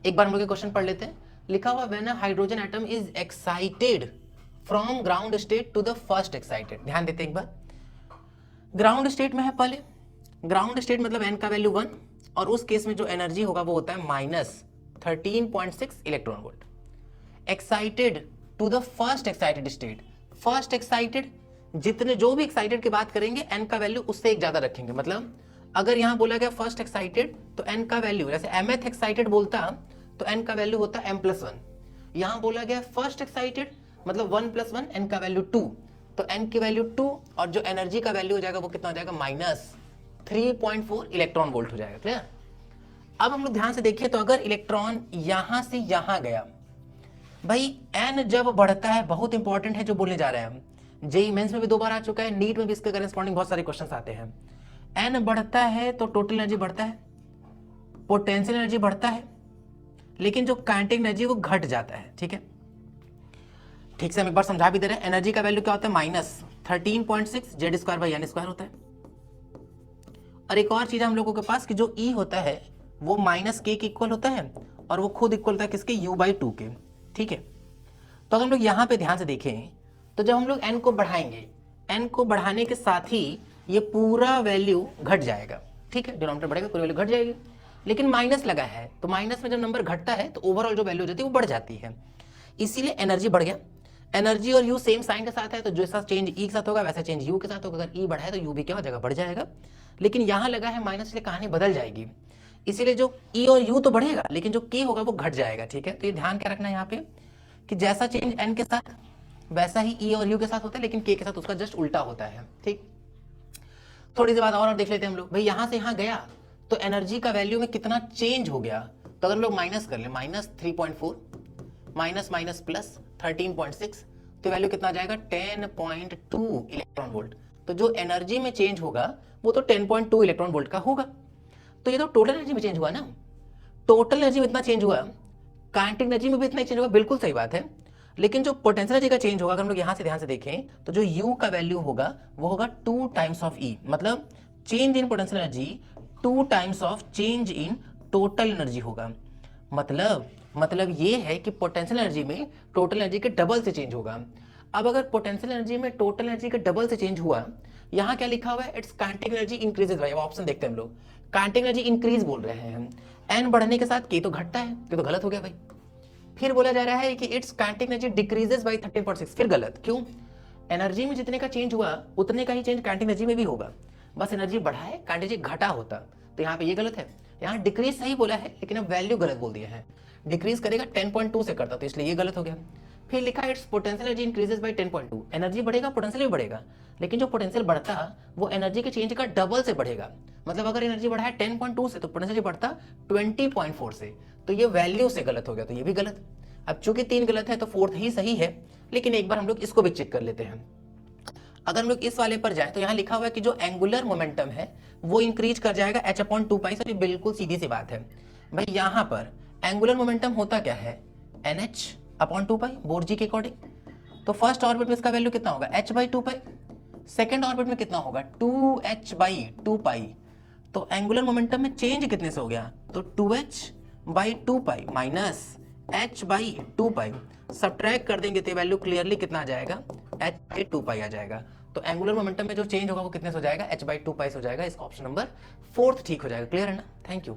एक बार हम लोग क्वेश्चन पढ़ लेते हैं। लिखा हुआ when a hydrogen atom is excited from ground state to the first excited. ध्यान देते एक बार, ग्राउंड स्टेट में है पहले, ग्राउंड स्टेट मतलब एन का वैल्यू 1, और उस केस में जो एनर्जी होगा वो होता है -13.6 electron volt. Excited to the first excited state, first excited जितने जो भी एक्साइटेड की बात करेंगे एन का वैल्यू उससे एक ज्यादा रखेंगे। मतलब अगर यहां बोला गया फर्स्ट एक्साइटेड तो एन का वैल्यू, जैसे mth एक्साइटेड बोलता तो एन का वैल्यू होता m+1। यहां बोला गया फर्स्ट एक्साइटेड मतलब 1+1, एन का वैल्यू 2, तो एन की वैल्यू 2 और जो एनर्जी का वैल्यू हो जाएगा वो कितना हो जाएगा -3.4 इलेक्ट्रॉन वोल्ट हो जाएगा। क्लियर। अब हम लोग ध्यान से देखिए तो अगर इलेक्ट्रॉन यहां से यहां गया, भाई एन जब बढ़ता है, बहुत इंपॉर्टेंट है जो बोलने जा रहे हैं हम, जेईई मेंस में भी 2 बार आ चुका है, नीट में भी इसके करेस्पॉन्डिंग बहुत सारे क्वेश्चंस आते हैं। एन बढ़ता है तो टोटल एनर्जी बढ़ता है, पोटेंशियल एनर्जी बढ़ता है, लेकिन जो काइनेटिक एनर्जी वो घट जाता है। ठीक है, ठीक से हम एक बार समझा भी दे रहे हैं। एनर्जी का वैल्यू क्या होता है -13.6 Z²/n² होता है। और एक और चीज हम लोगों के पास कि जो E होता है वो -k के इक्वल होता है और वो खुद इक्वल होता है किसके, U/2 के। ठीक है, तो अगर हम लोग यहाँ पे ध्यान से देखें तो जब हम लोग n को बढ़ाएंगे, n को बढ़ाने के साथ ही ये पूरा वैल्यू घट जाएगा। ठीक है, डिनोमिनेटर बढ़ेगा, पूरी वैल्यू घट जाएगी, लेकिन माइनस लगा है तो माइनस में जब नंबर घटता है तो ओवरऑल जो वैल्यू हो जाती है वो बढ़ जाती है, इसीलिए एनर्जी बढ़ गया। एनर्जी और यू सेम साइन के साथ है तो जैसा चेंज ई के साथ होगा वैसा चेंज यू के साथ होगा। अगर ई बढ़ा है तो यू भी क्या हो जाएगा, बढ़ जाएगा, लेकिन यहाँ लगा है माइनस, इसलिए कहानी बदल जाएगी, इसीलिए जो ई और यू तो बढ़ेगा लेकिन जो के होगा वो घट जाएगा। ठीक है, तो ये ध्यान क्या रखना है यहाँ पे कि जैसा चेंज एन के साथ वैसा ही ई और यू के साथ होता है, लेकिन के साथ उसका जस्ट उल्टा होता है। ठीक, थोड़ी सी बात और देख लेते हैं हम लोग। भाई यहां से यहां गया तो एनर्जी का वैल्यू में कितना चेंज हो गया, तो अगर हम लोग माइनस कर ले, -3.4 माइनस माइनस प्लस 13.6, तो वैल्यू कितना आ जाएगा 10.2 इलेक्ट्रॉन वोल्ट। तो जो एनर्जी में चेंज होगा वो तो 10.2 इलेक्ट्रॉन वोल्ट का होगा। तो ये तो टोटल एनर्जी में चेंज हुआ ना, टोटल एनर्जी में इतना चेंज हुआ, काइनेटिक एनर्जी में भी इतना चेंज हुआ, बिल्कुल सही बात है। लेकिन जो पोटेंशियल एनर्जी का चेंज होगा, अगर हम लोग यहां से ध्यान से देखें तो जो U का वैल्यू होगा वो होगा 2 टाइम्स ऑफ E, मतलब change in potential energy 2 times of change in total energy होगा। मतलब ये है कि पोटेंशियल एनर्जी में टोटल एनर्जी के डबल से चेंज होगा। अब अगर पोटेंशियल एनर्जी में टोटल एनर्जी के डबल से चेंज हुआ, यहाँ क्या लिखा हुआ है, it's kinetic energy increases by, option देखते हैं हम लोग, काइनेटिक एनर्जी इंक्रीज बोल रहे हैं हम, एन बढ़ने के साथ के तो घटता है, ये तो गलत हो गया भाई। फिर बोला जा रहा है कि it's kinetic energy decreases by 13.6, फिर गलत, क्यों, एनर्जी में जितने का चेंज हुआ उतने का ही चेंज काइनेटिक एनर्जी में भी होगा, बस एनर्जी बढ़ा है, काइनेटिक एनर्जी घटा होता, तो यहाँ पे ये गलत है। यहाँ डिक्रीज सही बोला है लेकिन अब वैल्यू गलत बोल दिया है, डिक्रीज करेगा 10.2 से करता, तो इसलिए ये गलत हो गया। फिर लिखा है it's potential energy increases by 10.2, energy बढ़ेगा पोटेंशियल भी बढ़ेगा, लेकिन जो पोटेंशियल बढ़ता वो एनर्जी के चेंज का डबल से बढ़ेगा। मतलब अगर एनर्जी बढ़ा है 10.2 से तो पोटेंशियल बढ़ता 20.4 से, तो ये वैल्यू से गलत हो गया, तो ये भी गलत। अब चूंकि 3 गलत है तो 4th ही सही है, लेकिन एक बार हम लोग इसको भी चेक कर लेते हैं। अगर हम लोग इस वाले पर जाए तो यहाँ लिखा हुआ है कि जो एंगुलर मोमेंटम है वो इंक्रीज कर जाएगा h/2π से, बिल्कुल सीधी सी बात है भाई। यहाँ पर एंगुलर मोमेंटम होता क्या है, NH/2π बोर्जी के अकॉर्डिंग। तो फर्स्ट ऑर्बिट में इसका वैल्यू कितना होगा h/2π, सेकेंड ऑर्बिट में कितना होगा 2h/2π। तो एंगुलर मोमेंटम में चेंज कितने से हो गया, तो 2h/2π माइनस h/2π, सब्ट्रैक्ट कर देंगे तो वैल्यू क्लियरली कितना आ जाएगा, h/2π आ जाएगा। तो एंगुलर मोमेंटम में जो चेंज होगा वो कितने से हो जाएगा, h/2π से हो जाएगा। इस ऑप्शन नंबर 4th ठीक हो जाएगा। क्लियर है ना, थैंक यू।